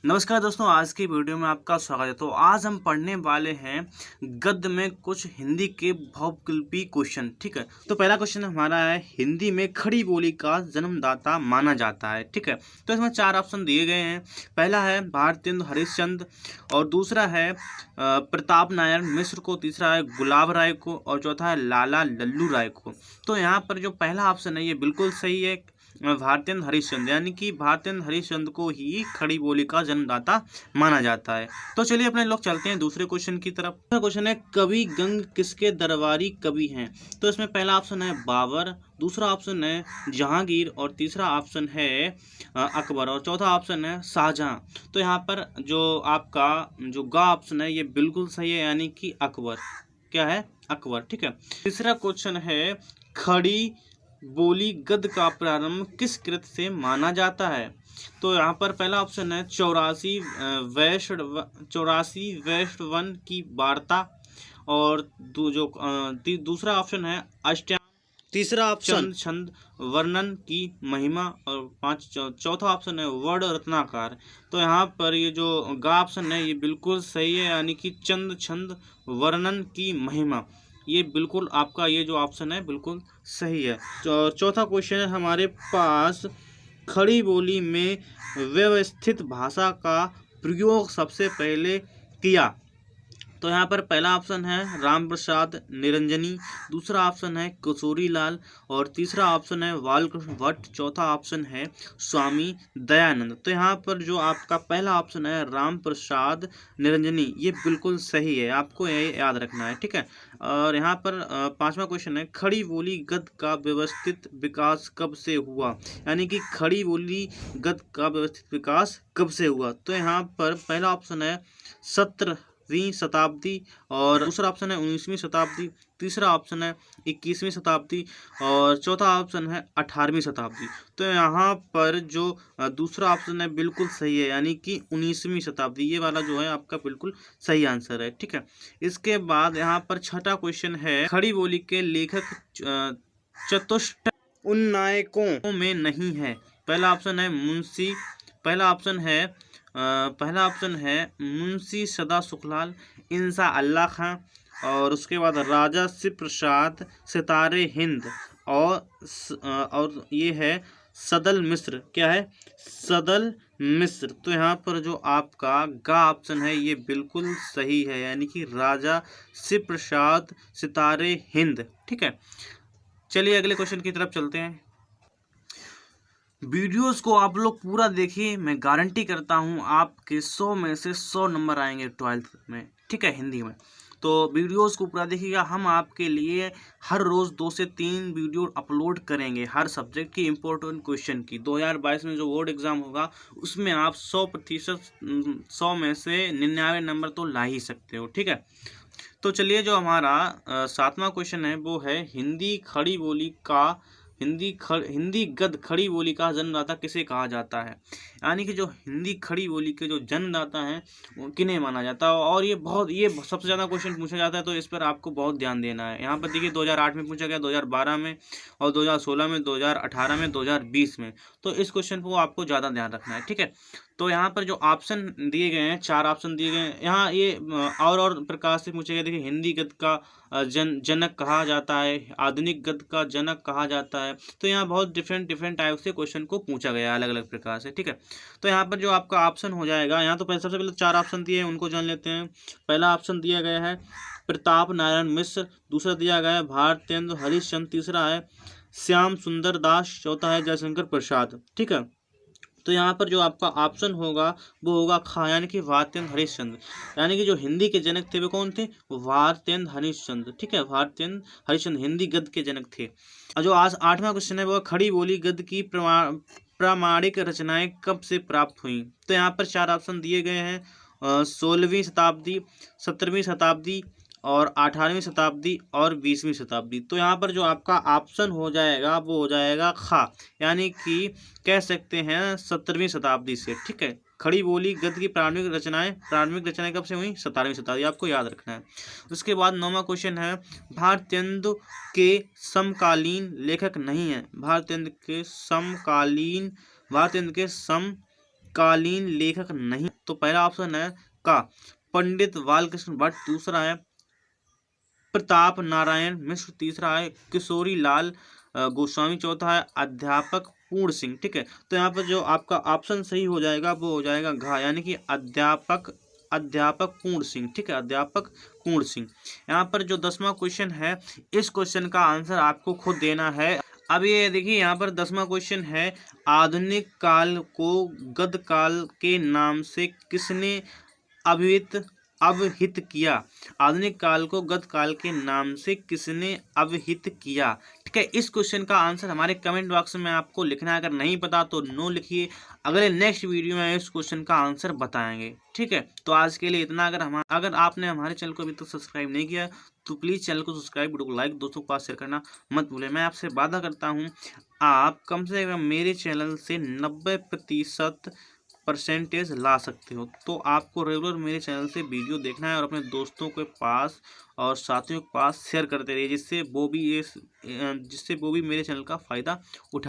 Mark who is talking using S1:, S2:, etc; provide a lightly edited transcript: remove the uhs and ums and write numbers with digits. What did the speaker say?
S1: नमस्कार दोस्तों, आज की वीडियो में आपका स्वागत है। तो आज हम पढ़ने वाले हैं गद्य में कुछ हिंदी के बहुविकल्पी क्वेश्चन। ठीक है, तो पहला क्वेश्चन हमारा है, हिंदी में खड़ी बोली का जन्मदाता माना जाता है। ठीक है, तो इसमें चार ऑप्शन दिए गए हैं। पहला है भारतेंदु हरिश्चंद्र, और दूसरा है प्रताप नारायण मिश्र को, तीसरा है गुलाब राय को, और चौथा है लाला लल्लू राय को। तो यहाँ पर जो पहला ऑप्शन है ये बिल्कुल सही है, भारतेंदु हरिश्चंद्र, यानी कि भारतेंदु हरिश्चंद्र को ही खड़ी बोली का जन्मदाता माना जाता है। तो चलिए अपने लोग चलते हैं दूसरे क्वेश्चन की तरफ। दूसरा क्वेश्चन है, कवि गंग किसके दरबारी कवि हैं? तो इसमें पहला ऑप्शन है बाबर, दूसरा ऑप्शन है जहांगीर, और तीसरा ऑप्शन है अकबर, और चौथा ऑप्शन है शाहजहां। तो यहाँ पर जो आपका जो गा ऑप्शन है ये बिल्कुल सही है, यानी कि अकबर। क्या है? अकबर। ठीक है, तीसरा क्वेश्चन है, खड़ी बोली गद्य का प्रारंभ किस कृत से माना जाता है? तो यहाँ पर पहला ऑप्शन है 84 वैष्णवन की वार्ता, और दूसरा ऑप्शन है अष्टांग, तीसरा ऑप्शन छंद वर्णन की महिमा, और चौथा ऑप्शन है वर्ण रत्नाकर। तो यहाँ पर ये जो गा ऑप्शन है ये बिल्कुल सही है, यानी कि चंद छंद वर्णन की महिमा, ये बिल्कुल आपका ये जो ऑप्शन है बिल्कुल सही है। चौथा क्वेश्चन है हमारे पास, खड़ी बोली में व्यवस्थित भाषा का प्रयोग सबसे पहले किया? तो यहाँ पर पहला ऑप्शन है राम प्रसाद निरंजनी, दूसरा ऑप्शन है किशोरी लाल, और तीसरा ऑप्शन है बालकृष्ण भट्ट, चौथा ऑप्शन है स्वामी दयानंद। तो यहाँ पर जो आपका पहला ऑप्शन है राम प्रसाद निरंजनी, ये बिल्कुल सही है, आपको ये याद रखना है। ठीक है, और यहाँ पर पांचवा क्वेश्चन है, खड़ी बोली गद्य का व्यवस्थित विकास कब से हुआ? यानी कि खड़ी बोली गद्य का व्यवस्थित विकास कब से हुआ? तो यहाँ पर पहला ऑप्शन है 17वीं शताब्दी, और दूसरा ऑप्शन है 19वीं शताब्दी, तीसरा ऑप्शन है 21वीं शताब्दी, और चौथा ऑप्शन है 18वीं शताब्दी। तो यहाँ पर जो दूसरा ऑप्शन है बिल्कुल सही है, यानी कि 19वीं शताब्दी, ये वाला जो है आपका बिल्कुल सही आंसर है। ठीक है, इसके बाद यहाँ पर छठा क्वेश्चन है, खड़ी बोली के लेखक चतुष्ट उन नायकों में नहीं है? पहला ऑप्शन है मुंशी, पहला ऑप्शन है मुंशी सदा सुखलाल, इंसा अल्लाह खां, और उसके बाद राजा शिव प्रसाद, सितारे हिंद, और ये है सदल मिश्र। क्या है? सदल मिश्र। तो यहाँ पर जो आपका गा ऑप्शन है ये बिल्कुल सही है, यानी कि राजा शिव प्रसाद, सितारे हिंद। ठीक है, चलिए अगले क्वेश्चन की तरफ चलते हैं। वीडियोस को आप लोग पूरा देखिए, मैं गारंटी करता हूँ आपके 100 में से 100 नंबर आएंगे 12th में। ठीक है, हिंदी में। तो वीडियोस को पूरा देखिएगा, हम आपके लिए हर रोज़ 2 से 3 वीडियो अपलोड करेंगे हर सब्जेक्ट की इम्पोर्टेंट क्वेश्चन की। 2022 में जो बोर्ड एग्ज़ाम होगा उसमें आप 100% 100 में से 99 नंबर तो ला ही सकते हो। ठीक है, तो चलिए जो हमारा 7वां क्वेश्चन है वो है, हिंदी गद्य खड़ी बोली का जन्मदाता किसे कहा जाता है? यानी कि जो हिंदी खड़ी बोली के जो जन्मदाता हैं वो किन्हें माना जाता है? और ये सबसे ज़्यादा क्वेश्चन पूछा जाता है, तो इस पर आपको बहुत ध्यान देना है। यहाँ पर देखिए 2008 में पूछा गया, 2012 में, और 2016 में, 2018 में, 2020 में। तो इस क्वेश्चन को आपको ज़्यादा ध्यान रखना है। ठीक है, तो यहाँ पर जो ऑप्शन दिए गए हैं, 4 ऑप्शन दिए गए हैं। यहाँ ये और प्रकार से पूछे गए, देखिए हिंदी गद्य का जनक कहा जाता है, आधुनिक गद्य का जनक कहा जाता है। तो यहाँ बहुत डिफरेंट टाइप से क्वेश्चन को पूछा गया है अलग अलग प्रकार से। ठीक है, तो यहाँ पर जो आपका ऑप्शन हो जाएगा, यहाँ तो सबसे पहले 4 ऑप्शन दिए हैं, उनको जान लेते हैं। पहला ऑप्शन दिया गया है प्रताप नारायण मिश्र, दूसरा दिया गया है भारतेंदु हरिश्चंद्र, तीसरा है श्याम सुंदर दास, चौथा है जयशंकर प्रसाद। ठीक है, तो यहाँ पर जो आपका ऑप्शन होगा वो होगा खा, यानी कि भारतेंदु हरिश्चंद्र। यानी कि जो हिंदी के जनक थे वो कौन थे? भारतेंदु हरिश्चंद्र। ठीक है, भारतेंदु हरिश्चंद्र हिंदी गद्य के जनक थे। और जो आज 8वां क्वेश्चन है वो, खड़ी बोली गद्य की प्रामाणिक रचनाएं कब से प्राप्त हुई? तो यहाँ पर 4 ऑप्शन दिए गए हैं, 16वीं शताब्दी, 17वीं शताब्दी, और 18वीं शताब्दी, और 20वीं शताब्दी। तो यहाँ पर जो आपका ऑप्शन हो जाएगा वो हो जाएगा खा, यानी कि कह सकते हैं 17वीं शताब्दी से। ठीक है, खड़ी बोली गद्य की प्रारंभिक रचनाएं कब से हुई? 17वीं शताब्दी, आपको याद रखना है। उसके बाद 9वां क्वेश्चन है, भारतेंदु के समकालीन लेखक नहीं है? भारतेंदु के कालीन लेखक नहीं। तो पहला ऑप्शन है का पंडित बालकृष्ण भट्ट, दूसरा है प्रताप नारायण मिश्र, तीसरा है किशोरी लाल गोस्वामी, चौथा है अध्यापक पूर्ण सिंह। ठीक है, तो यहाँ पर जो आपका ऑप्शन सही हो जाएगा वो हो जाएगा घ, यानी कि अध्यापक पूर्ण सिंह। ठीक है, अध्यापक पूर्ण सिंह। यहाँ पर जो 10वां क्वेश्चन है, इस क्वेश्चन का आंसर आपको खुद देना है। अब ये देखिए, यहाँ पर 10वां क्वेश्चन है, आधुनिक काल को गद्य काल के नाम से किसने अभिहित किया। आधुनिक काल को गद्य काल के नाम से किसने अभिहित किया। ठीक है, इस क्वेश्चन का आंसर हमारे कमेंट बॉक्स में आपको लिखना है। अगर नहीं पता तो नो लिखिए, अगले नेक्स्ट वीडियो में इस क्वेश्चन का आंसर बताएंगे। ठीक है, तो आज के लिए इतना। अगर आपने हमारे चैनल को अभी तक सब्सक्राइब नहीं किया तो प्लीज़ चैनल को सब्सक्राइब, वीडियो को लाइक, दोस्तों के पास शेयर करना मत भूलें। मैं आपसे वादा करता हूँ आप कम से कम मेरे चैनल से 90% परसेंटेज ला सकते हो। तो आपको रेगुलर मेरे चैनल से वीडियो देखना है और अपने दोस्तों के पास और साथियों के पास शेयर करते रहिए, जिससे वो भी मेरे चैनल का फ़ायदा उठा